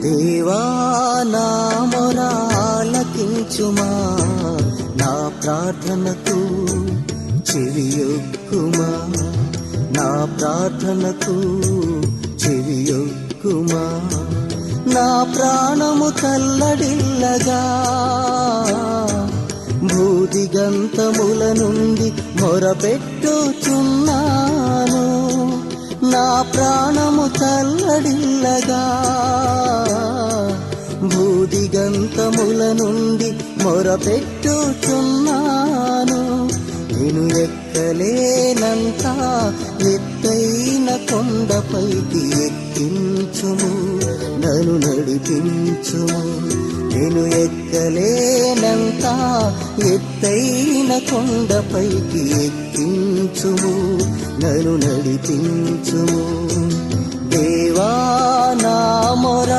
దేవా నా మొర ఆలకించుమా, నా ప్రార్థనకు చెవియొక్కుమా, నా ప్రార్థనకు చెవియొక్కుమా. నా ప్రాణము తల్లడిల్లగా భూదిగంతముల నుండి మొరపెట్టుచున్నాను. నా ప్రాణము తల్లడిల్లగా భూదిగంతముల నుండి మొరపెట్టుచున్నాను. నేను ఎక్కలేనంత ఎత్తైన కొండపైకి ఎక్కించుము, నన్ను నడిపించుము. నేను ఎక్కలేనంత ఎత్తైన కొండపైకి ఎక్కించుము, నన్ను నడిపించుము. దేవా నా మొర